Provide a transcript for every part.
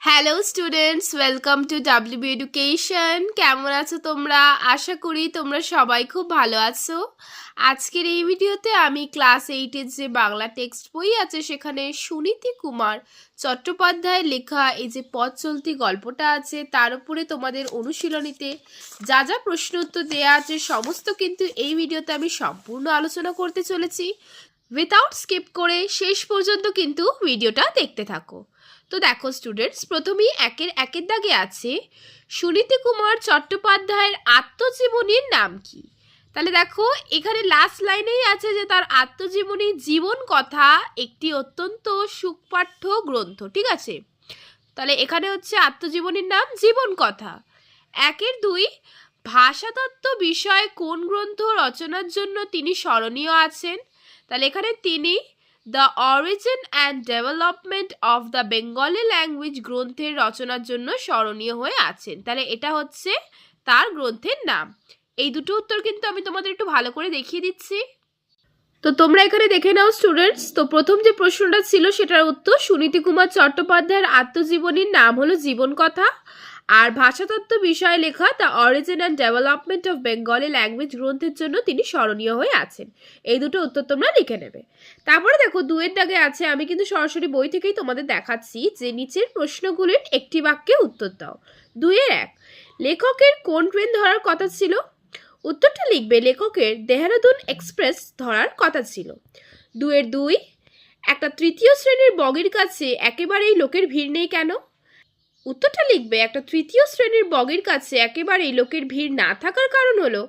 Hello students, welcome to WB education. কেমন আছো তোমরা? আশা করি তোমরা সবাই খুব ভালো আছো। আজকের এই ভিডিওতে আমি ক্লাস 8-এর যে বাংলা টেক্সট বই আছে সেখানে সুনীতি কুমার চট্টোপাধ্যায়ের লেখা এই যে পথ চলতি গল্পটা আছে তার উপরে তোমাদের অনুশীলনীতে যা যা প্রশ্ন উত্তর দেওয়া আছে সমস্ত কিন্তু এই ভিডিওতে আমি সম্পূর্ণ আলোচনা করতে চলেছি। উইথাউট স্কিপ করে শেষ পর্যন্ত কিন্তু ভিডিওটা দেখতে থাকো। তো দেখো স্টুডেন্টস, প্রথমেই একের দাগে আছে সুনীতি কুমার চট্টোপাধ্যায়ের আত্মজীবনীর নাম কি। তাহলে দেখো এখানে লাস্ট লাইনেই আছে যে তার আত্মজীবনী জীবন কথা একটি অত্যন্ত সুপাঠ্য গ্রন্থ। ঠিক আছে, তাহলে এখানে হচ্ছে আত্মজীবনীর নাম জীবন কথা। 1-2 ভাষাতত্ত্ব বিষয়ে কোন গ্রন্থ রচনার জন্য তিনি স্মরণীয় আছেন। তাহলে এখানে তিনি the origin and development of the Bengali language গ্রন্থের রচনার জন্য স্মরণীয় হয়ে আছেন। তাহলে এটা হচ্ছে তার গ্রন্থের নাম। এই দুটো উত্তর কিন্তু আমি তোমাদের একটু ভালো করে দেখিয়ে দিচ্ছি। তো তোমরা এখানে দেখে নাও স্টুডেন্টস। তো প্রথম যে প্রশ্নটা ছিল সেটার উত্তর সুনীতি কুমার চট্টোপাধ্যায়ের আত্মজীবনীর নাম হলো জীবন কথা, আর ভাষাতত্ত্ব বিষয়ে লেখা the origin and development of Bengali language গ্রন্থের জন্য তিনি স্মরণীয় হয়ে আছেন। এই দুটো উত্তর তোমরা লিখে নেবে। তারপরে দেখো 2-এর দাগে আছে, আমি কিন্তু সরাসরি বই থেকেই তোমাদের দেখাচ্ছি যে নিচের প্রশ্নগুলির একটি বাক্যে উত্তর দাও। 2-1 লেখকের কোন ট্রেন ধরার কথা ছিল। উত্তরটা লিখবে লেখকের দেহরাদুন এক্সপ্রেস ধরার কথা ছিল। 2-2 একটা তৃতীয় শ্রেণীর বগির কাছে একেবারেই লোকের ভিড় নেই কেন। উত্তরটা লিখবে একটা তৃতীয় শ্রেণীর বগির কাছে একেবারেই লোকের ভিড় না থাকার কারণ হলো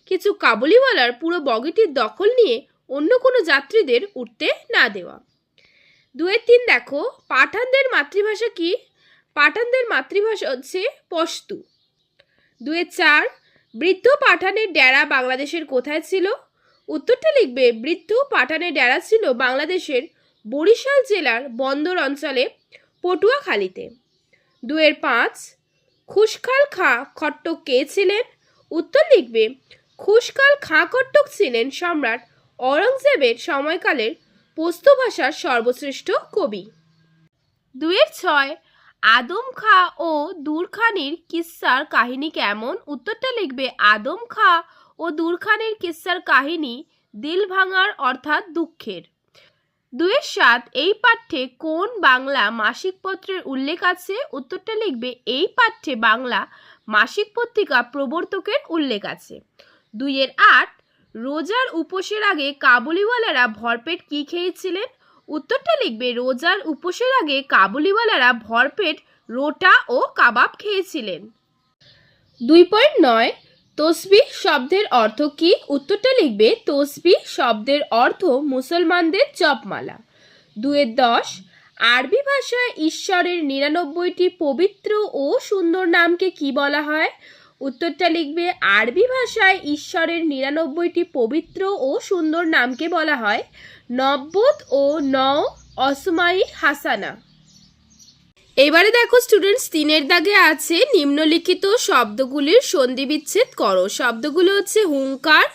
কিছু কাবুলিওয়ালার পুরো বগিটির দখল নিয়ে অন্য কোনো যাত্রীদের উঠতে না দেওয়া। 2-3 দেখো পাঠানদের মাতৃভাষা কি। পাঠানদের মাতৃভাষা হচ্ছে পশতু। 2-4 বৃদ্ধ পাঠানের ডেরা বাংলাদেশের কোথায় ছিল। উত্তরটা লিখবে বৃদ্ধ পাঠানের ডেরা ছিল বাংলাদেশের বরিশাল জেলার বন্দর অঞ্চলে পটুয়াখালীতে। 2-5 খুশখাল খাঁ খট্টক কে ছিলেন। উত্তর লিখবে খুশখাল খাঁ খট্টক ছিলেন সম্রাট অরঙ্গজেবের সময়কালের পশতু ভাষার সর্বশ্রেষ্ঠ কবি। 2-6 আদম খাঁ ও দুরখানির কিস্সার কাহিনী কেমন। উত্তরটা লিখবে আদম খাঁ ও দুরখানির কিস্সার কাহিনী দিল ভাঙার অর্থাৎ দুঃখের। 2-7 এই পাঠ্যে কোন বাংলা মাসিক পত্রের উল্লেখ আছে। উত্তরটা লিখবে এই পাঠ্যে বাংলা মাসিক পত্রিকা প্রবর্তকের উল্লেখ আছে। 2-8 রোজার উপোসের আগে কাবুলিওয়ালারা ভরপেট কি খেয়েছিলেন। উত্তরটা লিখবে রোজার উপোসের আগে কাবুলিওয়ালারা ভরপেট রোটা ও কাবাব খেয়েছিলেন। 2.9 তসবিহ শব্দের অর্থ কি। উত্তরটা লিখবে তসবিহ শব্দের অর্থ মুসলমানদের জপমালা। 2-10 আরবি ভাষায় ঈশ্বরের 99টি পবিত্র ও সুন্দর নামকে কি বলা হয়। উত্তরটা লিখবে আরবি ভাষায় ঈশ্বরের 99টি পবিত্র ও সুন্দর নামকে বলা হয় নব্বত ও নও অসমাই হাসানা। এবারে দেখো স্টুডেন্টস 3-এর দাগে আছে নিম্নলিখিত শব্দগুলির সন্ধি বিচ্ছেদ করো। শব্দগুলো হচ্ছে হুঙ্কার,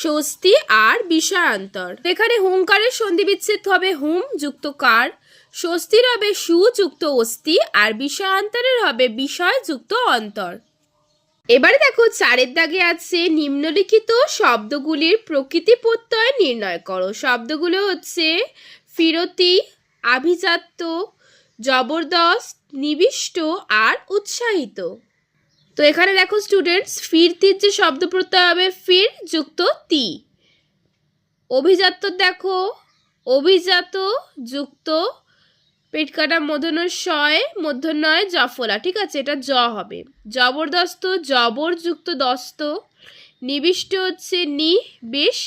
স্বস্তি আর বিষয়ান্তর। এখানে হুঙ্কারের সন্ধি বিচ্ছেদ হবে হুম যুক্ত কার, স্বস্তির হবে সু যুক্ত অস্তি, আর বিষয়ান্তরের হবে বিষয় যুক্ত অন্তর। এবারে দেখো 4-এর দাগে আছে নিম্নলিখিত শব্দগুলির প্রকৃতি প্রত্যয় নির্ণয় করো। শব্দগুলো হচ্ছে ফিরতি, আভিজাত্য, জবরদস্ত, নিবিষ্ট আর উৎসাহিত। তো এখানে দেখো স্টুডেন্টস ফিরতির যে শব্দ প্রত্যয় হবে ফির যুক্ত তি। অভিজাত্য দেখো অভিজাত যুক্ত পেটকাটা মূর্ধন্যয় মূর্ধন্যয় জফলা। ঠিক আছে, এটা জ হবে। জবরদস্ত জবর যুক্ত দস্ত। নিবিষ্ট হচ্ছে নি বিষ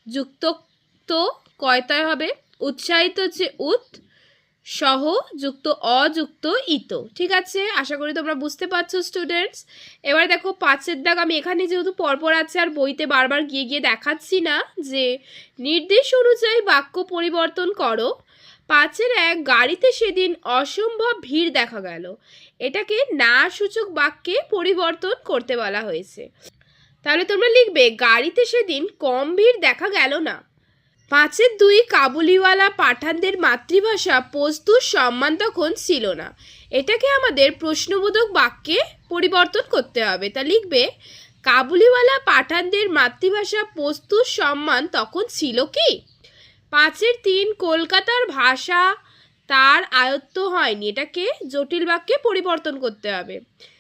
যুক্ত তো কয়তয় হবে। উৎসাহিত হচ্ছে উৎ সহ যুক্ত অযুক্ত ইত। ঠিক আছে, আশা করি তোমরা বুঝতে পারছো স্টুডেন্টস। এবার দেখো 5-এর দাগ, আমি এখানে যেহেতু পরপর আছে আর বইতে বারবার গিয়ে গিয়ে দেখাচ্ছি না, যে নির্দেশ অনুযায়ী বাক্য পরিবর্তন করো। 5-1 গাড়িতে সেদিন অসম্ভব ভিড় দেখা গেল। এটাকে না সূচক বাক্যে পরিবর্তন করতে বলা হয়েছে। তাহলে তোমরা লিখবে গাড়িতে সেদিন কম ভিড় দেখা গেল না। 5-2 কাবুলিওয়ালা পাঠানদের মাতৃভাষা পশতুর সম্মান তখন ছিল না। এটাকে আমাদের প্রশ্নবোধক বাক্যে পরিবর্তন করতে হবে। তা লিখবে, কাবুলিওয়ালা পাঠানদের মাতৃভাষা পশতুর সম্মান তখন ছিল কি? 5-3 কলকাতার ভাষা তার আয়ত্ত হয়নি। এটাকে জটিল বাক্যে পরিবর্তন করতে হবে।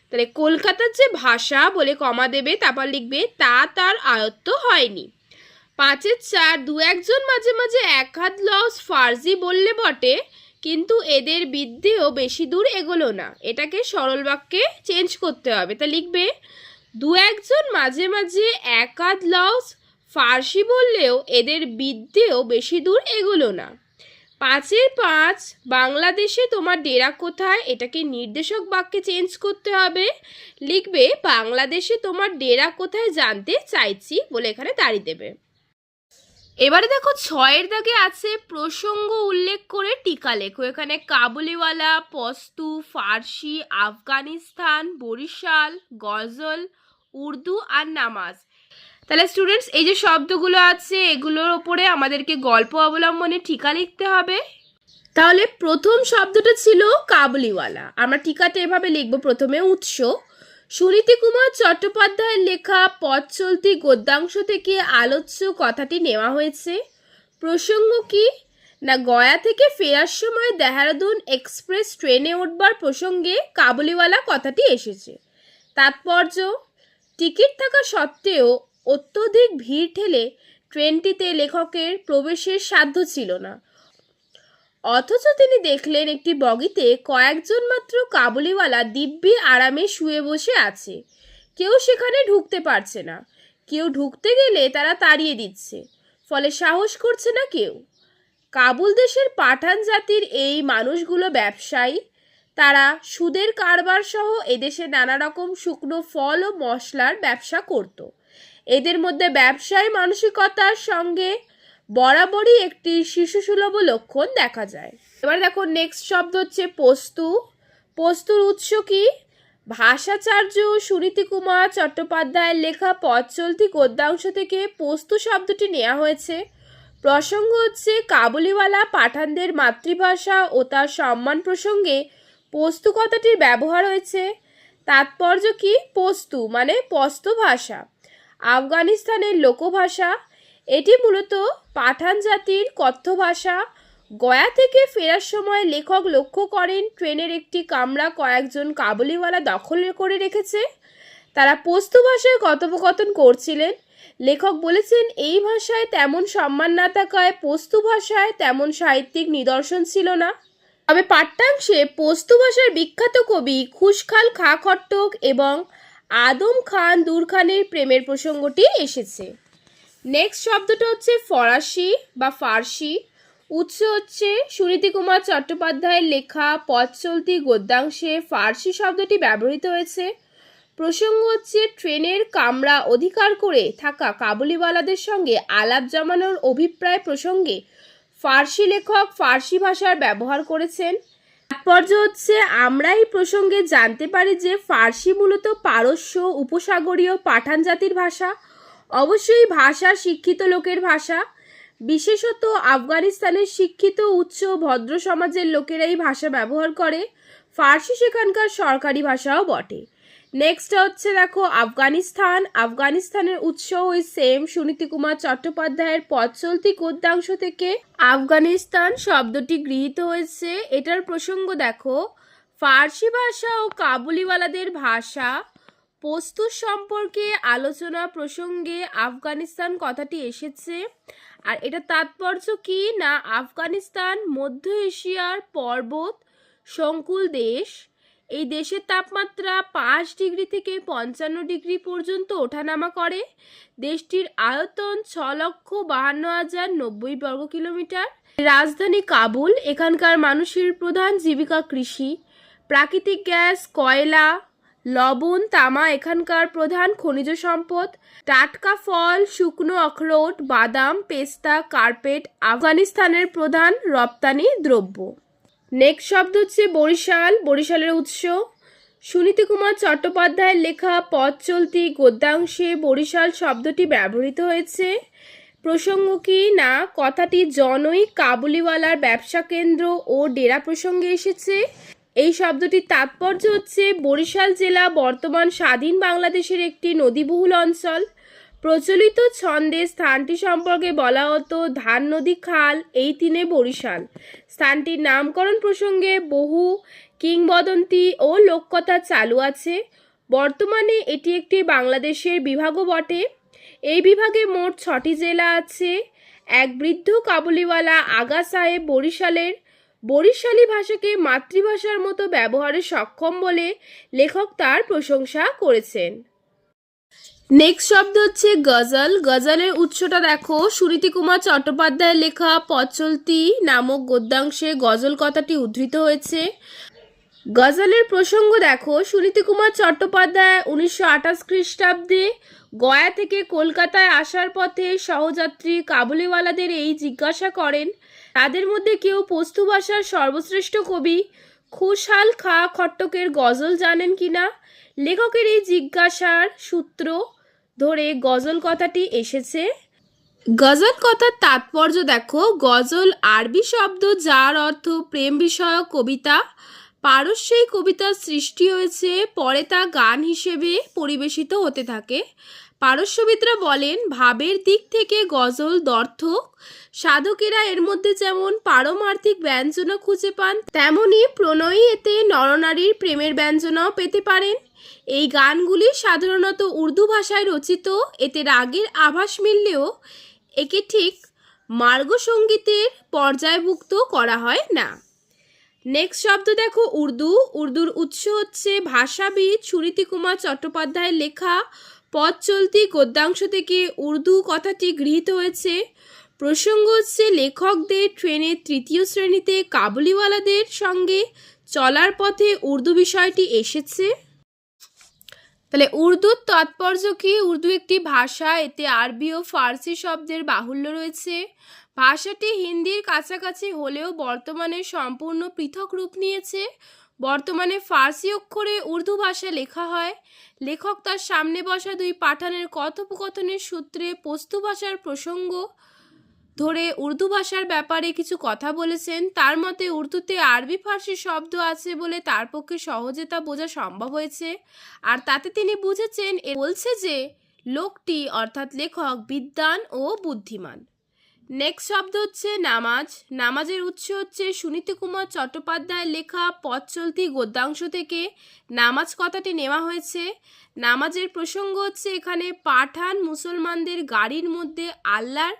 তাহলে কলকাতার যে ভাষা বলে কমা দেবে, তারপর লিখবে তা তার আয়ত্ত হয়নি। 5-4 দু-একজন মাঝে মাঝে এক হাত লস ফার্জি বললে বটে, কিন্তু এদের বিদ্যেও বেশি দূর এগোলো না। এটাকে সরল বাক্যে চেঞ্জ করতে হবে। তা লিখবে, দু-একজন মাঝে মাঝে এক হাত লস ফার্সি বললেও এদের বিদ্যেও বেশি দূর এগোলো না। 5-5 বাংলাদেশে তোমার ডেরা কোথায়? এটাকে নির্দেশক বাক্যে চেঞ্জ করতে হবে। লিখবে, বাংলাদেশে তোমার ডেরা কোথায় জানতে চাইছি বলে এখানে দাঁড়িয়ে দেবে। এবারে দেখো 6 দাগে আছে প্রসঙ্গ উল্লেখ করে টিকা লেখো। এখানে কাবুলিওয়ালা, পশতু, ফার্সি, আফগানিস্তান, বরিশাল, গজল, উর্দু আর নামাজ। তাহলে স্টুডেন্টস, এই যে শব্দগুলো আছে এগুলোর ওপরে আমাদেরকে গল্প অবলম্বনে টিকা লিখতে হবে। তাহলে প্রথম শব্দটা ছিল কাবুলিওয়ালা। আমরা টিকাটা এভাবে লিখব। প্রথমে উৎস, সুনীতি কুমার চট্টোপাধ্যায়ের লেখা পথ চলতি গদ্যাংশ থেকে আলোচ্য কথাটি নেওয়া হয়েছে। প্রসঙ্গ কি না, গয়া থেকে ফেরার সময় দেহরাদুন এক্সপ্রেস ট্রেনে উঠবার প্রসঙ্গে কাবুলিওয়ালা কথাটি এসেছে। তাৎপর্য, টিকিট থাকা সত্ত্বেও অত্যধিক ভিড় ঠেলে ট্রেনটিতে লেখকের প্রবেশের সাধ্য ছিল না, অথচ তিনি দেখলেন একটি বগিতে কয়েকজন মাত্র কাবুলিওয়ালা দিব্যি আরামে শুয়ে বসে আছে। কেউ সেখানে ঢুকতে পারছে না, কেউ ঢুকতে গেলে তারা তাড়িয়ে দিচ্ছে, ফলে সাহস করছে না কেউ। কাবুল দেশের পাঠান জাতির এই মানুষগুলো ব্যবসায়ী। তারা সুদের কারবার সহ এদেশে নানা রকম শুকনো ফল ও মশলার ব্যবসা করত। এদের মধ্যে ব্যবসায়ী মানসিকতার সঙ্গে বরাবরই একটি শিশুসুলভ লক্ষণ দেখা যায়। এবার দেখো নেক্সট শব্দ হচ্ছে পশতু। পশতুর উৎস কি? ভাষাচার্য সুনীতি কুমার চট্টোপাধ্যায়ের লেখা পথ চলতি গদ্যাংশ থেকে পশতু শব্দটি নেওয়া হয়েছে। প্রসঙ্গ হচ্ছে কাবুলিওয়ালা পাঠানদের মাতৃভাষা ও তার সম্মান প্রসঙ্গে পশতু কথাটির ব্যবহার হয়েছে। তাৎপর্য কি? পশতু মানে পশত ভাষা, আফগানিস্তানের লোকভাষা। এটি মূলত পাঠান জাতির কথ্য ভাষা। গয়া থেকে ফেরার সময় লেখক লক্ষ্য করেন ট্রেনের একটি কামরা কয়েকজন কাবুলিওয়ালা দখল করে রেখেছে। তারা পশতু ভাষায় কথোপকথন করছিলেন। লেখক বলেছেন, এই ভাষায় তেমন সম্মান না থাকায় পশতু ভাষায় তেমন সাহিত্যিক নিদর্শন ছিল না। তবে পাঠ্যাংশে পশতু ভাষার বিখ্যাত কবি খুশখাল খা খট্টক এবং আদম খান দুরখানের প্রেমের প্রসঙ্গটি এসেছে। নেক্সট শব্দটা হচ্ছে ফরাসি বা ফার্সি। উৎস হচ্ছে সুনীতি কুমার চট্টোপাধ্যায়ের লেখা পথ চলতি গদ্যাংশে ফার্সি শব্দটি ব্যবহৃত হয়েছে। প্রসঙ্গ হচ্ছে ট্রেনের কামরা অধিকার করে থাকা কাবুলিওয়ালাদের সঙ্গে আলাপ জমানোর অভিপ্রায় প্রসঙ্গে ফার্সি লেখক ফার্সি ভাষার ব্যবহার করেছেন। তাৎপর্য হচ্ছে আমরা এই প্রসঙ্গে জানতে পারি যে ফার্সি মূলত পারস্য উপসাগরীয় পাঠান জাতির ভাষা। অবশ্যই ভাষা শিক্ষিত লোকের ভাষা, বিশেষত আফগানিস্তানের শিক্ষিত উচ্চ ভদ্র সমাজের লোকেরা এই ভাষা ব্যবহার করে। ফার্সি সেখানকার সরকারি ভাষাও বটে। নেক্সট হচ্ছে দেখো আফগানিস্তান। আফগানিস্তানের উৎস ওই সেম সুনীতি কুমার চট্টোপাধ্যায়ের পথ চলতি গদ্যাংশ থেকে আফগানিস্তান শব্দটি গৃহীত হয়েছে। এটার প্রসঙ্গ দেখো, ফার্সি ভাষা ও কাবুলিওয়ালাদের ভাষা পশতুর সম্পর্কে আলোচনা প্রসঙ্গে আফগানিস্তান কথাটি এসেছে। আর এটা তাৎপর্য কি না, আফগানিস্তান মধ্য এশিয়ার পর্বত সংকুল দেশ। এই দেশের তাপমাত্রা 5 ডিগ্রি থেকে 55 ডিগ্রি পর্যন্ত ওঠানামা করে। দেশটির আয়তন 6,52,090 বর্গ কিলোমিটার। রাজধানী কাবুল। এখানকার মানুষের প্রধান জীবিকা কৃষি। প্রাকৃতিক গ্যাস, কয়লা, লবণ, তামা এখানকার প্রধান খনিজ সম্পদ। টাটকা ফল, শুকনো অখরোট, বাদাম, পেস্তা, কার্পেট আফগানিস্তানের প্রধান রপ্তানি দ্রব্য। নেক্সট শব্দ হচ্ছে বরিশাল। বরিশালের উৎস সুনীতি কুমার চট্টোপাধ্যায়ের লেখা পথ চলতি গদ্যাংশে বরিশাল শব্দটি ব্যবহৃত হয়েছে। প্রসঙ্গ কি না কথাটি জনৈক কাবুলিওয়ালার ব্যবসা কেন্দ্র ও ডেরা প্রসঙ্গে এসেছে। এই শব্দটির তাৎপর্য হচ্ছে বরিশাল জেলা বর্তমান স্বাধীন বাংলাদেশের একটি নদীবহুল অঞ্চল। প্রচলিত ছন্দে স্থানটি সম্পর্কে বলা হতো ধান নদী খাল এই তিনে বরিশাল। স্থানটির নামকরণ প্রসঙ্গে বহু কিংবদন্তি ও লোককথা চালু আছে। বর্তমানে এটি একটি বাংলাদেশের বিভাগও বটে। এই বিভাগে মোট 6টি জেলা আছে। এক বৃদ্ধ কাবুলিওয়ালা আগা সাহেব বরিশালের বরিশালী ভাষাকে মাতৃভাষার মতো ব্যবহারে সক্ষম বলে লেখক তার প্রশংসা করেছেন। নেক্সট শব্দ হচ্ছে গজল। গজলের উৎসটা দেখো, সুনীতি কুমার চট্টোপাধ্যায়ের লেখা পথ চলতি নামক গদ্যাংশে গজল কথাটি উদ্ধৃত হয়েছে। গজলের প্রসঙ্গ দেখো, সুনীতি কুমার চট্টোপাধ্যায় 1928 খ্রিস্টাব্দে গয়া থেকে কলকাতায় আসার পথে সহযাত্রী কাবুলিওয়ালাদের এই জিজ্ঞাসা করেন, তাদের মধ্যে কেউ পস্তু ভাষার সর্বশ্রেষ্ঠ কবি খুশহাল খাঁ খট্টকের গজল জানেন কিনা। লেখকের এই জিজ্ঞাসার সূত্র ধরে গজল কথাটি এসেছে। গজল কথার তাৎপর্য দেখো, গজল আরবি শব্দ যার অর্থ প্রেম বিষয়ক কবিতা। পারস্যেই কবিতার সৃষ্টি হয়েছে, পরে তা গান হিসেবে পরিবেশিত হতে থাকে। পারস্যবিদরা বলেন ভাবের দিক থেকে গজল দর্থক। সাধকেরা এর মধ্যে যেমন পারমার্থিক ব্যঞ্জনা খুঁজে পান, তেমনি প্রণয়ী এতে নরনারীর প্রেমের ব্যঞ্জনাও পেতে পারেন। এই গানগুলি সাধারণত উর্দু ভাষায় রচিত। এতে রাগের আভাস মিললেও একে ঠিক মার্গ সঙ্গীতের পর্যায়ভুক্ত করা হয় না। নেক্সট শব্দ দেখো উর্দু। উর্দুর উৎস হচ্ছে ভাষাবিদ সুনীতি কুমার চট্টোপাধ্যায়ের লেখা পথ চলতি গদ্যাংশ থেকে উর্দু কথাটি গৃহীত হয়েছে। প্রসঙ্গ হচ্ছে লেখকদের ট্রেনের 3য় শ্রেণীতে কাবুলিওয়ালাদের সঙ্গে চলার পথে উর্দু বিষয়টি এসেছে। তাহলে উর্দুর তাৎপর্য কি? উর্দু একটি ভাষা, এতে আরবি ও ফার্সি শব্দের বাহুল্য রয়েছে। ভাষাটি হিন্দির কাছাকাছি হলেও বর্তমানে সম্পূর্ণ পৃথক রূপ নিয়েছে। বর্তমানে ফার্সি অক্ষরে উর্দু ভাষা লেখা হয়। লেখক তার সামনে বসা 2 পাঠানের কথোপকথনের সূত্রে পস্তু ভাষার প্রসঙ্গ ধরে উর্দু ভাষার ব্যাপারে কিছু কথা বলেছেন। তার মতে উর্দুতে আরবি ফার্সি শব্দ আছে বলে তার পক্ষে সহজে তা বোঝা সম্ভব হয়েছে। আর তাতে তিনি বুঝেছেন বলছে যে লোকটি অর্থাৎ লেখক বিদ্বান ও বুদ্ধিমান। নেক্সট শব্দ হচ্ছে নামাজ। নামাজের উৎস হচ্ছে সুনীতি কুমার চট্টোপাধ্যায়ের লেখা পথ চলতি গদ্যাংশ থেকে নামাজ কথাটি নেওয়া হয়েছে। নামাজের প্রসঙ্গ হচ্ছে এখানে পাঠান মুসলমানদের গাড়ির মধ্যে আল্লাহর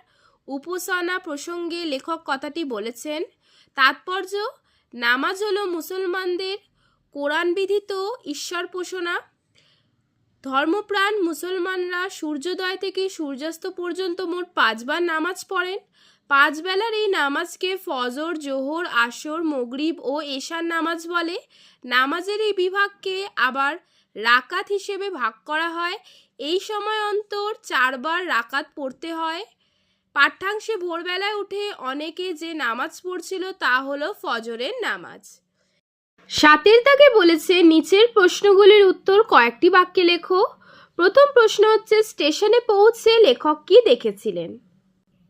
উপাসনা প্রসঙ্গে লেখক কথাটি বলেছেন। তাৎপর্য, নামাজ হলো মুসলমানদের কোরআন বিধিত ঈশ্বরোপাসনা। ধর্মপ্রাণ মুসলমানরা সূর্যোদয় থেকে সূর্যাস্ত পর্যন্ত মোট 5 বার নামাজ পড়েন। 5 বেলার এই নামাজকে ফজর, জোহর, আসর, মাগরিব ও এশার নামাজ বলে। নামাজের এই বিভাগকে আবার রাকাত হিসেবে ভাগ করা হয়। এই সময় অন্তর 4 বার রাকাত পড়তে হয়। পাঠ্যাংশে ভোরবেলায় উঠে অনেকে যে নামাজ পড়ছিল তা হলো ফজরের নামাজ। 7 দাগে বলেছে নিচের প্রশ্নগুলির উত্তর কয়েকটি বাক্যে লেখো। প্রথম প্রশ্ন হচ্ছে স্টেশনে পৌঁছে লেখক কি দেখেছিলেন।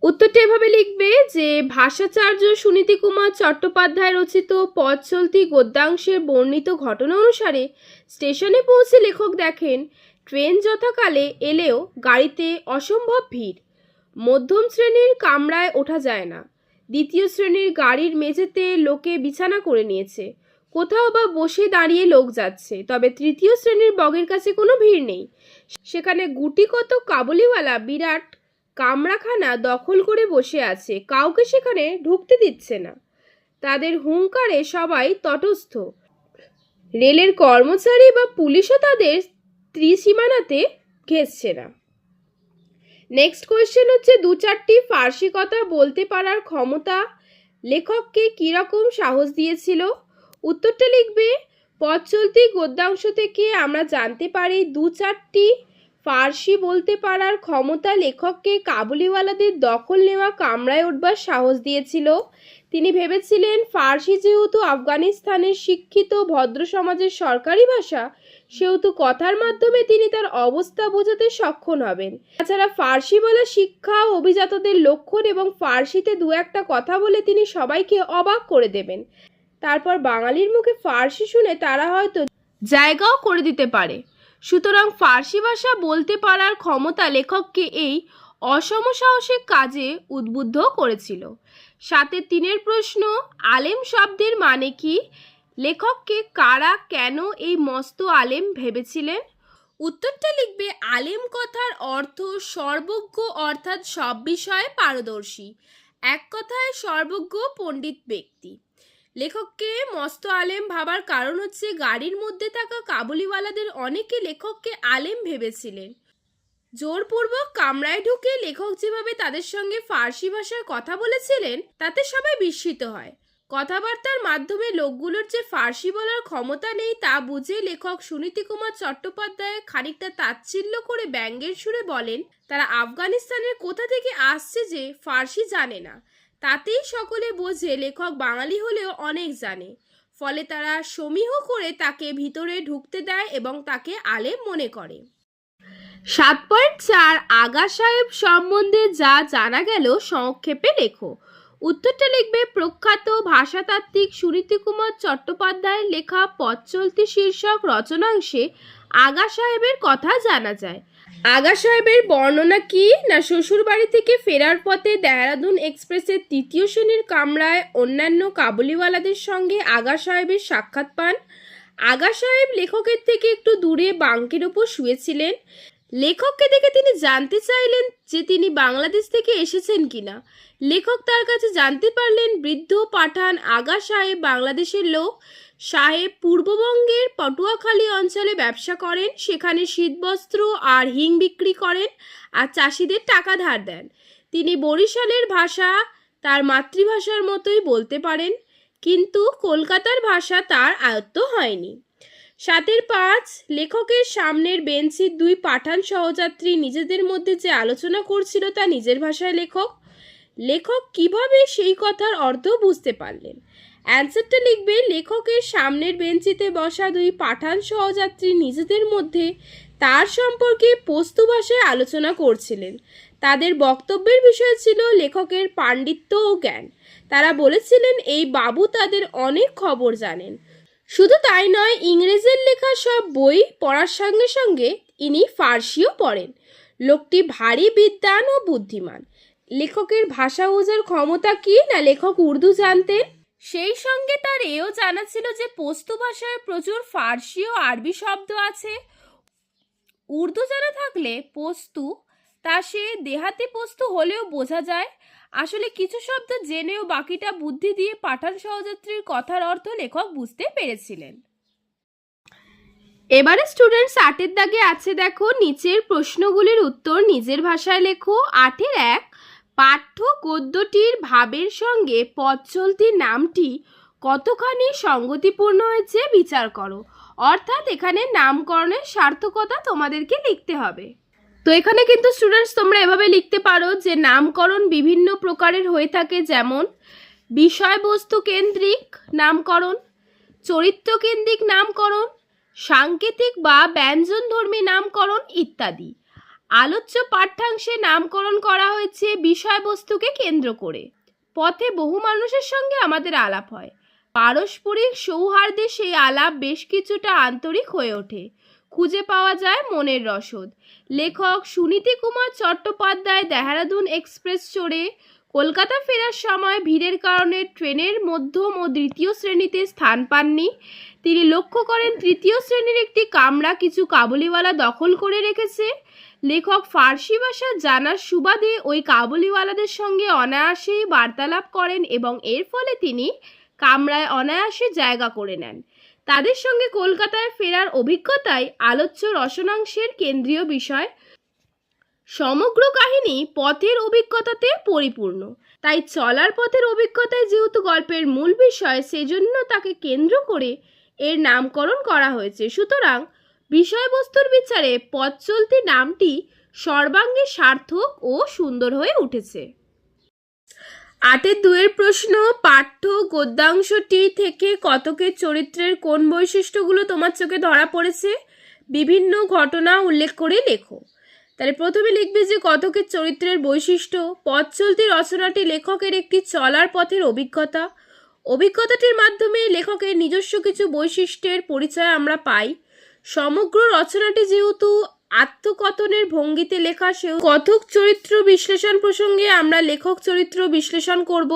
উত্তরটা এভাবে লিখবে যে ভাষাচার্য সুনীতি কুমার চট্টোপাধ্যায় রচিত পথ চলতি গদ্যাংশের বর্ণিত ঘটনা অনুসারে স্টেশনে পৌঁছে লেখক দেখেন ট্রেন যথাকালে এলেও গাড়িতে অসম্ভব ভিড়। মধ্যম শ্রেণীর কামরায় ওঠা যায় না। 2য় শ্রেণীর গাড়ির মেঝেতে লোকে বিছানা করে নিয়েছে। কোথাও বা বসে দাঁড়িয়ে লোক যাচ্ছে, তবে 3য় শ্রেণীর বগের কাছে কোনো ভিড় নেই। সেখানে গুটি কত কাবুলিওয়ালা বিরাট কামরাখানা দখল করে বসে আছে, কাউকে সেখানে ঢুকতে দিচ্ছে না। তাদের হুঙ্কারে সবাই তটস্থ। রেলের কর্মচারী বা পুলিশও তাদের ত্রিসীমানাতে ঘেঁষছে না। নেক্সট কোয়েশ্চেন হচ্ছে 2-4টি ফার্সি কথা বলতে পারার ক্ষমতা লেখককে কীরকম সাহস দিয়েছিল। উত্তরটা লিখবে পথ চলতি গদ্যাংশ থেকে আমরা জানতে পারি 2-4টি ফার্সি বলতে পারার ক্ষমতা লেখককে কাবুলিওয়ালাদের দখল নেওয়া কামরায় উঠবার সাহস দিয়েছিল। তিনি ভেবেছিলেন ফার্সি যেহেতু আফগানিস্তানের শিক্ষিত ভদ্র সমাজের সরকারি ভাষা, সেহেতু কথার মাধ্যমে তিনি তার অবস্থা বোঝাতে সক্ষম হবেন। তাছাড়া ফার্সি বলা শিক্ষা ও অভিজাতদের লক্ষণ এবং ফার্সিতে দু একটা কথা বলে তিনি সবাইকে অবাক করে দেবেন। তারপর বাঙালির মুখে ফার্সি শুনে তারা হয়তো জায়গাও করে দিতে পারে। সুতরাং ফার্সি ভাষা বলতে পারার ক্ষমতা লেখককে এই অসমসাহসিক কাজে উদ্বুদ্ধ করেছিল। 7-3 প্রশ্ন, আলেম শব্দের মানে কি? লেখককে কারা কেন এই মস্ত আলেম ভেবেছিলেন? উত্তরটা লিখবে আলেম কথার অর্থ সর্বজ্ঞ, অর্থাৎ সব বিষয়ে পারদর্শী, এক কথায় সর্বজ্ঞ পণ্ডিত ব্যক্তি। লেখককে মস্ত আলেম ভাবার কারণ হচ্ছে গাড়ির মধ্যে থাকা কাবুলিওয়ালাদের অনেকে লেখককে আলেম ভেবেছিলেন। জোরপূর্বক কামরায় ঢুকে লেখক যেভাবে তাদের সঙ্গে ফার্সি ভাষায় কথা বলেছিলেন তাতে সবাই বিস্মিত হয়। কথাবার্তার মাধ্যমে লোকগুলোর যে ফার্সি বলার ক্ষমতা নেই তা বুঝে লেখক সুনীতি কুমার চট্টোপাধ্যায় খানিকটা তাচ্ছিল্য করে ব্যঙ্গের সুরে বলেন, তারা আফগানিস্তানের কোথা থেকে আসছে যে ফার্সি জানে না। তাতেই সকলে বোঝে লেখক বাঙালি হলেও অনেক জানে। ফলে তারা সমীহ করে তাকে ভিতরে ঢুকতে দেয় এবং তাকে আলেম মনে করে। 7.4 আগা সাহেব সম্বন্ধে যা জানা গেল সংক্ষেপে লেখো। উত্তরটা লিখবে প্রখ্যাত ভাষাতাত্ত্বিক সুনীতি কুমার চট্টোপাধ্যায়ের লেখা পথ চলতি শীর্ষক রচনাংশে আগা সাহেবের কথা জানা যায়। আগা সাহেবের বর্ণনা কি না, শ্বশুর বাড়ি থেকে ফেরার পথে দেহরাদুন এক্সপ্রেসের 3য় শ্রেণীর কামরায় অন্যান্য কাবুলিওয়ালাদের সঙ্গে আগা সাহেবের সাক্ষাৎ পান। আগা সাহেব লেখকের থেকে একটু দূরে বাঙ্কের ওপর শুয়েছিলেন। লেখককে দেখে তিনি জানতে চাইলেন যে তিনি বাংলাদেশ থেকে এসেছেন কিনা। লেখক তার কাছে জানতে পারলেন বৃদ্ধ পাঠান আগা সাহেব বাংলাদেশের লোক। সাহেব পূর্ববঙ্গের পটুয়াখালী অঞ্চলে ব্যবসা করেন, সেখানে শীতবস্ত্র আর হিং বিক্রি করেন আর চাষিদের টাকা ধার দেন। তিনি বরিশালের ভাষা তার মাতৃভাষার মতোই বলতে পারেন, কিন্তু কলকাতার ভাষা তার আয়ত্ত হয়নি। 7.5 লেখকের সামনের বেঞ্চির 2 পাঠান সহযাত্রী নিজেদের মধ্যে যে আলোচনা করছিল তা নিজের ভাষায় লেখক কিভাবে সেই কথার অর্থ বুঝতে পারলেন? অ্যান্সারটা লিখবে লেখকের সামনের বেঞ্চিতে বসা 2 পাঠান সহযাত্রী নিজেদের মধ্যে তার সম্পর্কে পস্তু ভাষায় আলোচনা করছিলেন। তাদের বক্তব্যের বিষয় ছিল লেখকের পাণ্ডিত্য ও জ্ঞান। তারা বলেছিলেন এই বাবু তাদের অনেক খবর জানেন। শুধু তাই নয়, ইংরেজের লেখা সব বই পড়ার সঙ্গে সঙ্গে ইনি ফার্সিও পড়েন। লোকটি ভারী বিদ্বান ও বুদ্ধিমান। লেখকের ভাষা বোঝার ক্ষমতা কি না, লেখক উর্দু জানতেন। সেই সঙ্গে তার এও জানা ছিল যে পস্তু ভাষায় প্রচুর ফার্সি ও আরবি শব্দ আছে। উর্দু জানা থাকলে পস্তু তা সে দেহাতি পস্তু হলেও বোঝা যায়। আসলে কিছু শব্দ জেনেও বাকিটা বুদ্ধি দিয়ে পাঠান সহযাত্রীর কথার অর্থ লেখক বুঝতে পেরেছিলেন। এবারে স্টুডেন্টস 8-এর দাগে আছে দেখো, নিচের প্রশ্নগুলির উত্তর নিজের ভাষায় লেখো। 8-1 পাঠ্য গদ্যটির ভাবের সঙ্গে পথ চলতি নামটি কতখানি সঙ্গতিপূর্ণ হয়েছে বিচার করো। অর্থাৎ এখানে নামকরণের সার্থকতা তোমাদেরকে লিখতে হবে। তো এখানে কিন্তু স্টুডেন্টস তোমরা এভাবে লিখতে পারো যে নামকরণ বিভিন্ন প্রকারের হয়ে থাকে, যেমন বিষয়বস্তু কেন্দ্রিক নামকরণ, চরিত্র কেন্দ্রিক নামকরণ, সাংকেতিক বা ব্যঞ্জনধর্মী নামকরণ ইত্যাদি। আলোচ্য পাঠ্যাংশে নামকরণ করা হয়েছে বিষয়বস্তুকে কেন্দ্র করে। পথে বহু মানুষের সঙ্গে আমাদের আলাপ হয়, পারস্পরিক সৌহার্দ্যে সেই আলাপ বেশ কিছুটা আন্তরিক হয়ে ওঠে, খুঁজে পাওয়া যায় মনের রসদ। লেখক সুনীতি কুমার চট্টোপাধ্যায় দেহরাদুন এক্সপ্রেস চড়ে কলকাতা ফেরার সময় ভিড়ের কারণে ট্রেনের মধ্যম ও 3য় শ্রেণীতে স্থান পাননি। তিনি লক্ষ্য করেন 3য় শ্রেণীর একটি কামরা কিছু কাবুলিওয়ালা দখল করে রেখেছে। লেখক ফার্সি ভাষা জানার সুবাদে ওই কাবুলিওয়ালাদের সঙ্গে অনায়াসেই বার্তালাপ করেন এবং এর ফলে তিনি কামরায় অনায়াসে জায়গা করে নেন। তাদের সঙ্গে কলকাতায় ফেরার অভিজ্ঞতাই আলোচ্য রসনাংশের কেন্দ্রীয় বিষয়। সমগ্র কাহিনী পথের অভিজ্ঞতাতে পরিপূর্ণ, তাই চলার পথের অভিজ্ঞতায় যেহেতু গল্পের মূল বিষয়, সেজন্য তাকে কেন্দ্র করে এর নামকরণ করা হয়েছে। সুতরাং বিষয়বস্তুর বিচারে পথ চলতি নামটি সর্বাঙ্গে সার্থক ও সুন্দর হয়ে উঠেছে। 8-2 প্রশ্ন, পাঠ্য গদ্যাংশটি থেকে কতকের চরিত্রের কোন বৈশিষ্ট্যগুলো তোমার চোখে ধরা পড়েছে বিভিন্ন ঘটনা উল্লেখ করে লেখো। তাহলে প্রথমে লিখবে যে কতকের চরিত্রের বৈশিষ্ট্য। পথ চলতি রচনাটি লেখকের একটি চলার পথের অভিজ্ঞতা। অভিজ্ঞতাটির মাধ্যমে লেখকের নিজস্ব কিছু বৈশিষ্ট্যের পরিচয় আমরা পাই। সমগ্র রচনাটি যেহেতু আত্মকথনের ভঙ্গিতে লেখা, সেও কথক চরিত্র বিশ্লেষণ প্রসঙ্গে আমরা লেখক চরিত্র বিশ্লেষণ করব।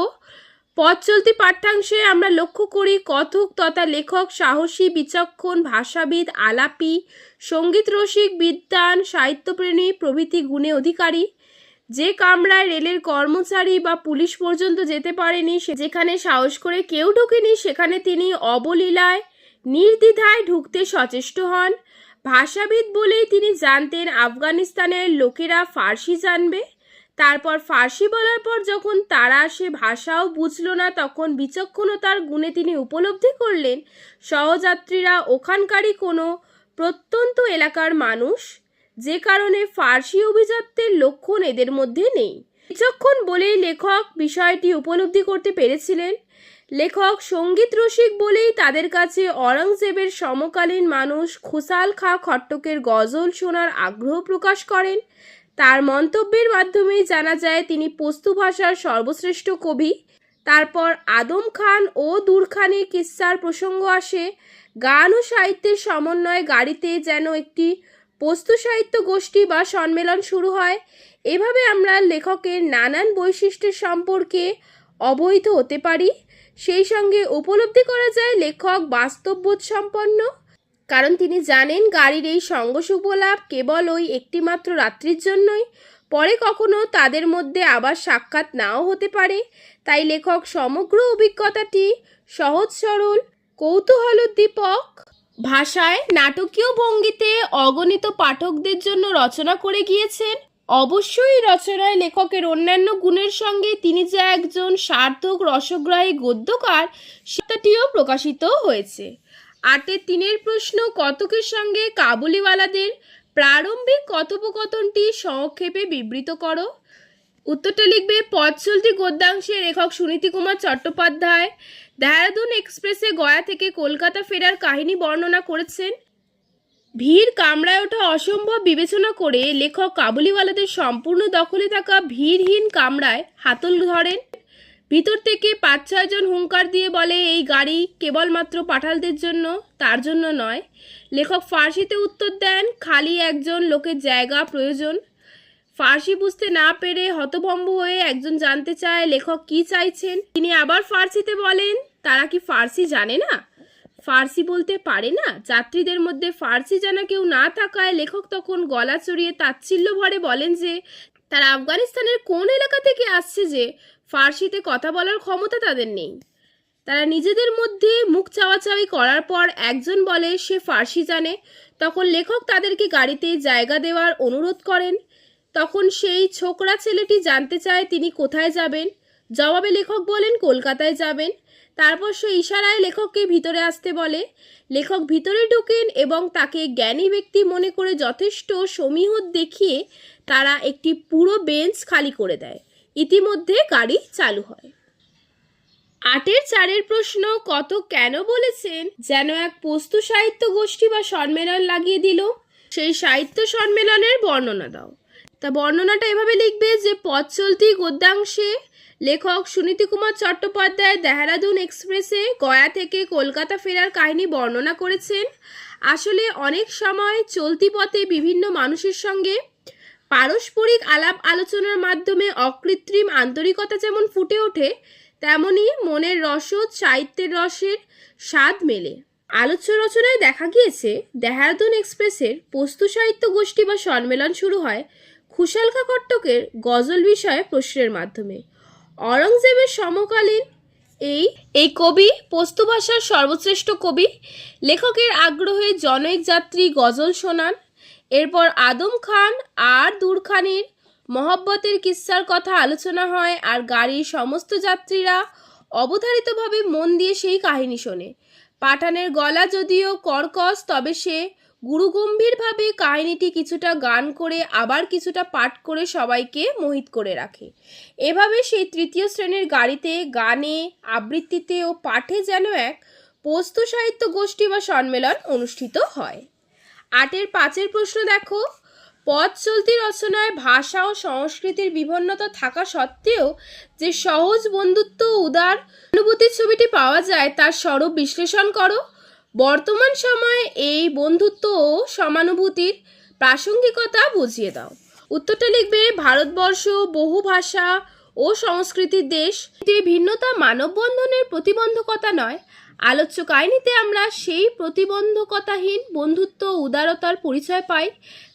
পথ চলতি পাঠ্যাংশে আমরা লক্ষ্য করি কথক তথা লেখক সাহসী, বিচক্ষণ, ভাষাবিদ, আলাপী, সঙ্গীত রসিক, বিদ্বান, সাহিত্যপ্রেমী প্রভৃতি গুণে অধিকারী। যে কামরায় রেলের কর্মচারী বা পুলিশ পর্যন্ত যেতে পারেনি, যেখানে সাহস করে কেউ ঢোকেনি, সেখানে তিনি অবলীলায় নির্দ্বিধায় ঢুকতে সচেষ্ট হন। ভাষাবিদ বলেই তিনি জানতেন আফগানিস্তানের লোকেরা ফার্সি জানবে। তারপর ফার্সি বলার পর যখন তারা সে ভাষাও বুঝল না, তখন বিচক্ষণতার গুণে তিনি উপলব্ধি করলেন সহযাত্রীরা ওখানকারই কোনো প্রত্যন্ত এলাকার মানুষ, যে কারণে ফার্সি অভিজাত্যের লক্ষণ এদের মধ্যে নেই। বিচক্ষণ বলেই লেখক বিষয়টি উপলব্ধি করতে পেরেছিলেন। লেখক সঙ্গীত রসিক বলেই তাদের কাছে অরঙ্গজেবের সমকালীন মানুষ খুসাল খাঁ খট্টকের গজল শোনার আগ্রহ প্রকাশ করেন। তার মন্তব্যের মাধ্যমেই জানা যায় তিনি পস্তু ভাষার সর্বশ্রেষ্ঠ কবি। তারপর আদম খান ও দুরখানির কিস্সার প্রসঙ্গ আসে। গান ও সাহিত্যের সমন্বয়ে গাড়িতে যেন একটি পস্তু সাহিত্য গোষ্ঠী বা সম্মেলন শুরু হয়। এভাবে আমরা লেখকের নানান বৈশিষ্ট্যের সম্পর্কে অবহিত হতে পারি। সেই সঙ্গে উপলব্ধি করা যায় লেখক বাস্তববোধ সম্পন্ন, কারণ তিনি জানেন গাড়ির এই সঙ্গ সুখলাভ কেবল ওই একটিমাত্র রাত্রির জন্যই, পরে কখনো তাদের মধ্যে আবার সাক্ষাৎ নাও হতে পারে। তাই লেখক সমগ্র অভিজ্ঞতাটি সহজ সরল কৌতূহলোদ্দীপক ভাষায় নাটকীয় ভঙ্গিতে অগণিত পাঠকদের জন্য রচনা করে গিয়েছেন। অবশ্যই রচনায় লেখকের অন্যান্য গুণের সঙ্গে তিনি যে একজন সার্থক রসগ্রাহী গদ্যকার সেটাটিও প্রকাশিত হয়েছে। 8-3 প্রশ্ন, কতকের সঙ্গে কাবুলিওয়ালাদের প্রারম্ভিক কথোপকথনটি সংক্ষেপে বিবৃত করো। উত্তরটা লিখবে পথ চলতি গদ্যাংশে লেখক সুনীতি কুমার চট্টোপাধ্যায় দেহরাদুন এক্সপ্রেসে গয়া থেকে কলকাতা ফেরার কাহিনী বর্ণনা করেছেন। ভিড় কামরায় ওঠা অসম্ভব বিবেচনা করে লেখক কাবুলিওয়ালাদের সম্পূর্ণ দখলে থাকা ভিড়হীন কামরায় হাতল ধরেন। ভিতর থেকে 5-6 জন হুঙ্কার দিয়ে বলে এই গাড়ি কেবলমাত্র পাঠালদের জন্য, তার জন্য নয়। লেখক ফার্সিতে উত্তর দেন খালি একজন লোকের জায়গা প্রয়োজন। ফার্সি বুঝতে না পেরে হতভম্ব হয়ে একজন জানতে চায় লেখক কি চাইছেন। তিনি আবার ফার্সিতে বলেন তারা কি ফার্সি জানে না, ফার্সি বলতে পারে না। যাত্রীদের মধ্যে ফার্সি জানা কেউ না থাকায় লেখক তখন গলা চড়িয়ে তাচ্ছিল্য ভরে বলেন যে তারা আফগানিস্তানের কোন এলাকা থেকে আসছে যে ফার্সিতে কথা বলার ক্ষমতা তাদের নেই। তারা নিজেদের মধ্যে মুখ চাওয়াচাওয়ি করার পর একজন বলে সে ফার্সি জানে। তখন লেখক তাদেরকে গাড়িতে জায়গা দেওয়ার অনুরোধ করেন। তখন সেই ছোকরা ছেলেটি জানতে চায় তিনি কোথায় যাবেন। জবাবে লেখক বলেন কলকাতায় যাবেন। তারপর সে ইশারায় লেখককে ভিতরে আসতে বলে। লেখক ভিতরে ঢোকেন এবং তাকে জ্ঞানী ব্যক্তি মনে করে যথেষ্ট সমীহ দেখিয়ে তারা একটি পুরো বেঞ্চ খালি করে দেয়। ইতিমধ্যে গাড়ি চালু হয়। 8-4 প্রশ্ন, কত কেন বলেছেন যেন এক পস্তু সাহিত্য গোষ্ঠী বা সম্মেলন লাগিয়ে দিল, সেই সাহিত্য সম্মেলনের বর্ণনা দাও। তা বর্ণনাটা এভাবে লিখবে যে পথ চলতি গদ্যাংশে লেখক সুনীতি কুমার চট্টোপাধ্যায় দেহরাদুন এক্সপ্রেসে গয়া থেকে কলকাতা ফেরার কাহিনী বর্ণনা করেছেন। আসলে অনেক সময় চলতি পথে বিভিন্ন মানুষের সঙ্গে পারস্পরিক আলাপ আলোচনার মাধ্যমে অকৃত্রিম আন্তরিকতা যেমন ফুটে ওঠে, তেমনি মনের রসদ সাহিত্যের রসের স্বাদ মেলে। আলোচ্য রচনায় দেখা গিয়েছে দেহরাদুন এক্সপ্রেসের পস্তু সাহিত্য গোষ্ঠী বা সম্মেলন শুরু হয় খুসাল খাঁ খট্টকের গজল বিষয়ে প্রশ্নের মাধ্যমে। অরঙ্গজেবের সমকালীন এই কবি পস্তু ভাষার সর্বশ্রেষ্ঠ কবি। লেখকের আগ্রহে জনৈক যাত্রী গজল শোনান। এরপর আদম খান আর দুরখানির মহব্বতের কিস্সার কথা আলোচনা হয়, আর গাড়ির সমস্ত যাত্রীরা অবধারিতভাবে মন দিয়ে সেই কাহিনী শোনে। পাঠানের গলা যদিও কর্কশ, তবে সে গুরুগম্ভীরভাবে কাহিনীটি কিছুটা গান করে আবার কিছুটা পাঠ করে সবাইকে মোহিত করে রাখে। এভাবে সেই তৃতীয় শ্রেণীর গাড়িতে গানে, আবৃত্তিতে ও পাঠে যেন এক পোস্ত সাহিত্য গোষ্ঠী বা সম্মেলন অনুষ্ঠিত হয়। ৮-এর ৫-এর প্রশ্ন দেখো, পথ চলতি রচনায় ভাষা ও সংস্কৃতির বিভিন্নতা থাকা সত্ত্বেও যে সহজ বন্ধুত্ব ও উদার অনুভূতির ছবিটি পাওয়া যায় তার স্বরূপ বিশ্লেষণ করো। বর্তমান সময়ে এই বন্ধুত্ব ও সমানুভূতির প্রাসঙ্গিকতা বুঝিয়ে দাও। উত্তরটা লিখবে, ভারতবর্ষ বহু ভাষা ও সংস্কৃতির দেশ, ভিন্নতা মানববন্ধনের প্রতিবন্ধকতা নয়। আলোচ্য কাহিনীতে আমরা সেই প্রতিবন্ধকতাহীন বন্ধুত্ব ও উদারতার পরিচয় পাই।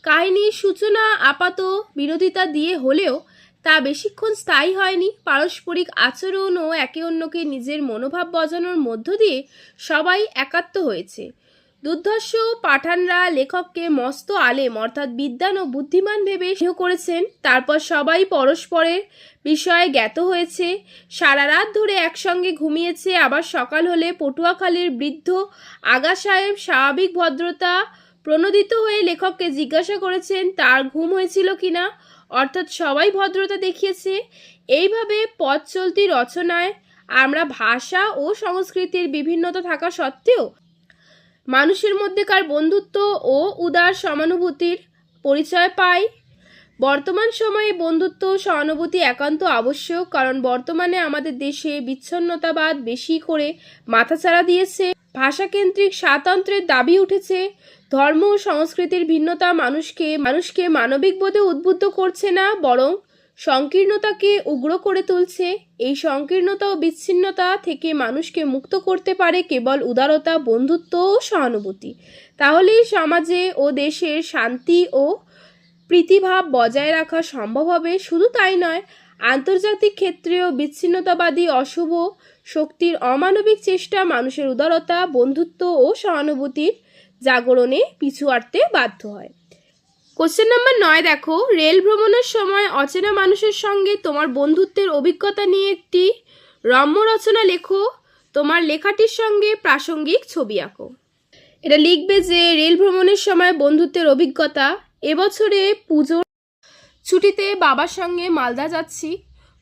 কাহিনীর সূচনা আপাত বিরোধিতা দিয়ে হলেও তা বেশিক্ষণ স্থায়ী হয়নি। পারস্পরিক আচরণ ও একে অন্যকে নিজের মনোভাব বোঝানোর মধ্য দিয়ে সবাই একাত্ম হয়েছে। দুর্ধর্ষ পাঠানরা লেখককে মস্ত আলেম অর্থাৎ বিদ্বান ও বুদ্ধিমান ভেবে স্নেহ করেছেন। তারপর সবাই পরস্পরের বিষয়ে জ্ঞাত হয়েছে, সারা রাত ধরে একসঙ্গে ঘুমিয়েছে। আবার সকাল হলে পটুয়াখালীর বৃদ্ধ আগা সাহেব স্বাভাবিক ভদ্রতা প্রণোদিত হয়ে লেখককে জিজ্ঞাসা করেছেন তার ঘুম হয়েছিল কিনা, অর্থাৎ সবাই ভদ্রতা দেখিয়েছে। এইভাবে পথ চলতি রচনায় আমরা ভাষা ও সংস্কৃতির বিভিন্নতা থাকা সত্ত্বেও মানুষের মধ্যেকার বন্ধুত্ব ও উদার সমানুভূতির পরিচয় পাই। বর্তমান সময়ে বন্ধুত্ব ও সহানুভূতি একান্ত আবশ্যক, কারণ বর্তমানে আমাদের দেশে বিচ্ছিন্নতাবাদ বেশি করে মাথাচাড়া দিয়েছে। ভাষাকেন্দ্রিক স্বাতন্ত্র্যের দাবি উঠেছে। ধর্ম ও সংস্কৃতির ভিন্নতা মানুষকে মানবিক বোধে উদ্বুদ্ধ করছে না, বরং সংকীর্ণতাকে উগ্র করে তুলছে। এই সংকীর্ণতা ও বিচ্ছিন্নতা থেকে মানুষকে মুক্ত করতে পারে কেবল উদারতা, বন্ধুত্ব ও সহানুভূতি। তাহলেই সমাজে ও দেশের শান্তি ও প্রীতিভাব বজায় রাখা সম্ভব হবে। শুধু তাই নয়, আন্তর্জাতিক ক্ষেত্রেও বিচ্ছিন্নতাবাদী অশুভ শক্তির অমানবিক চেষ্টা মানুষের উদারতা, বন্ধুত্ব ও সহানুভূতির জাগরণে পিছু হটতে বাধ্য হয়। কোশ্চেন নাম্বার 9 দেখো, রেল ভ্রমণের সময় অচেনা মানুষের সঙ্গে তোমার বন্ধুত্বের অভিজ্ঞতা নিয়ে একটি রম্য রচনা লেখো। তোমার লেখাটির সঙ্গে প্রাসঙ্গিক ছবি আঁকো। এটা লিখবে যে রেল ভ্রমণের সময় বন্ধুত্বের অভিজ্ঞতা। এবছরে পুজোর ছুটিতে বাবার সঙ্গে মালদা যাচ্ছি,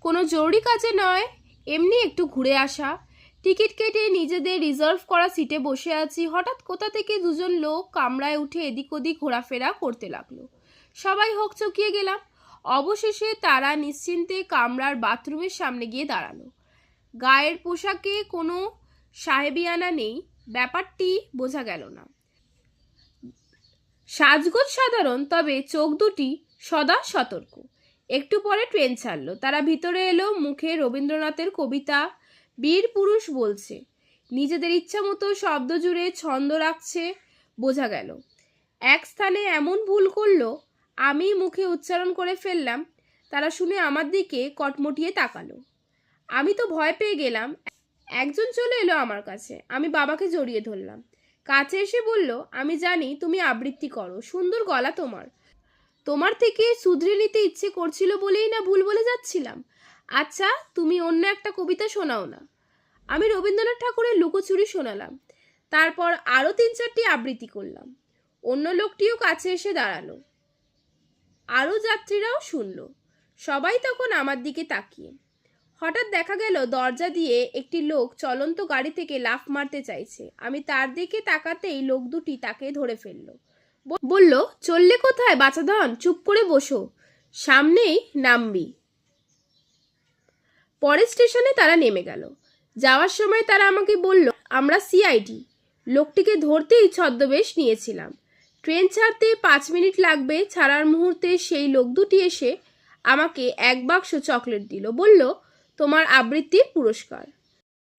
কোনো জরুরি কাজে নয়, এমনি একটু ঘুরে আসা। টিকিট কেটে নিজেদের রিজার্ভ করা সিটে বসে আছি। হঠাৎ কোথা থেকে দুজন লোক কামরায় উঠে এদিক ওদিক ঘোরাফেরা করতে লাগলো। সবাই হকচকিয়ে গেলাম। অবশেষে তারা নিশ্চিন্তে কামরার বাথরুমের সামনে গিয়ে দাঁড়ালো। গায়ের পোশাকে কোনো সাহেবিয়ানা নেই, ব্যাপারটি বোঝা গেল না। সাজগোজ সাধারণ, তবে চোখ দুটি সদা সতর্ক। একটু পরে ট্রেন ছাড়লো। তারা ভিতরে এলো। মুখে রবীন্দ্রনাথের কবিতা বীর পুরুষ বলছে। নিজেদের ইচ্ছা মতো শব্দ জুড়ে ছন্দ রাখছে, বোঝা গেল। এক স্থানে এমন ভুল করলো, আমি মুখে উচ্চারণ করে ফেললাম। তারা শুনে আমার দিকে কটমটিয়ে তাকালো। আমি তো ভয় পেয়ে গেলাম। একজন চলে এলো আমার কাছে। আমি বাবাকে জড়িয়ে ধরলাম। কাছে এসে বলল, আমি জানি তুমি আবৃত্তি করো, সুন্দর গলা তোমার থেকে শুধরে নিতে ইচ্ছে করছিল বলেই না ভুল বলে যাচ্ছিলাম। আচ্ছা, তুমি অন্য একটা কবিতা শোনাও না। আমি রবীন্দ্রনাথ ঠাকুরের লুকোচুরি শোনালাম। তারপর আরও 3-4টি আবৃত্তি করলাম। অন্য লোকটিও কাছে এসে দাঁড়ালো। আরও যাত্রীরাও শুনল। সবাই তখন আমার দিকে তাকিয়ে। হঠাৎ দেখা গেল দরজা দিয়ে একটি লোক চলন্ত গাড়ি থেকে লাফ মারতে চাইছে। আমি তার দিকে তাকাতেই লোক দুটি তাকে ধরে ফেলল। বলল, চললে কোথায় বাছাধন, চুপ করে বসো, সামনেই নামবি। পরের স্টেশনে তারা নেমে গেল। যাওয়ার সময় তারা আমাকে বলল, আমরা সিআইডি। লোকটিকে ধরতেই ছদ্মবেশ নিয়েছিলাম। ট্রেন ছাড়তে 5 মিনিট লাগবে। ছাড়ার মুহূর্তে সেই লোক দুটি এসে আমাকে 1 বাক্স চকলেট দিল। বলল, তোমার আবৃত্তির পুরস্কার।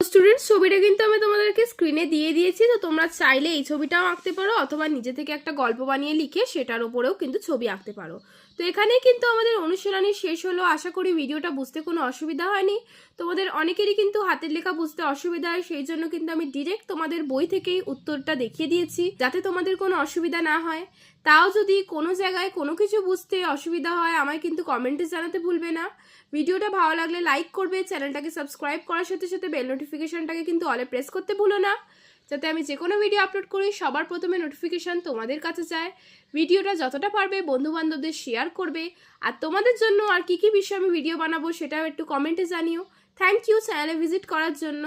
স্টুডেন্টস, ছবিটা কিন্তু আমি তোমাদেরকে স্ক্রিনে দিয়ে দিয়েছি। তো তোমরা চাইলে এই ছবিটাও আঁকতে পারো, অথবা নিজে থেকে একটা গল্প বানিয়ে লিখে সেটার উপরেও কিন্তু ছবি আঁকতে পারো। তো এখানেই কিন্তু আমাদের অনুশীলনী শেষ হলো। আশা করি ভিডিওটা বুঝতে কোনো অসুবিধা হয়নি। তোমাদের অনেকেরই কিন্তু হাতের লেখা বুঝতে অসুবিধা হয়, সেই জন্য কিন্তু আমি ডিরেক্ট তোমাদের বই থেকেই উত্তরটা দেখিয়ে দিয়েছি, যাতে তোমাদের কোনো অসুবিধা না হয়। তাও যদি কোনো জায়গায় কোনো কিছু বুঝতে অসুবিধা হয়, আমায় কিন্তু কমেন্টে জানাতে ভুলবে না। ভিডিওটা ভালো লাগলে লাইক করবে, চ্যানেলটাকে সাবস্ক্রাইব করার সাথে সাথে বেল নোটিফিকেশনটাকে কিন্তু অলে প্রেস করতে ভুলো না। যাতে আমি যে কোনো ভিডিও আপলোড করি সবার প্রথমে নোটিফিকেশান তোমাদের কাছে যায়। ভিডিওটা যতটা পারবে বন্ধুবান্ধবদের শেয়ার করবে, আর তোমাদের জন্য আর কী কী বিষয়ে আমি ভিডিও বানাবো সেটাও একটু কমেন্টে জানিও। থ্যাংক ইউ চ্যানেলে ভিজিট করার জন্য।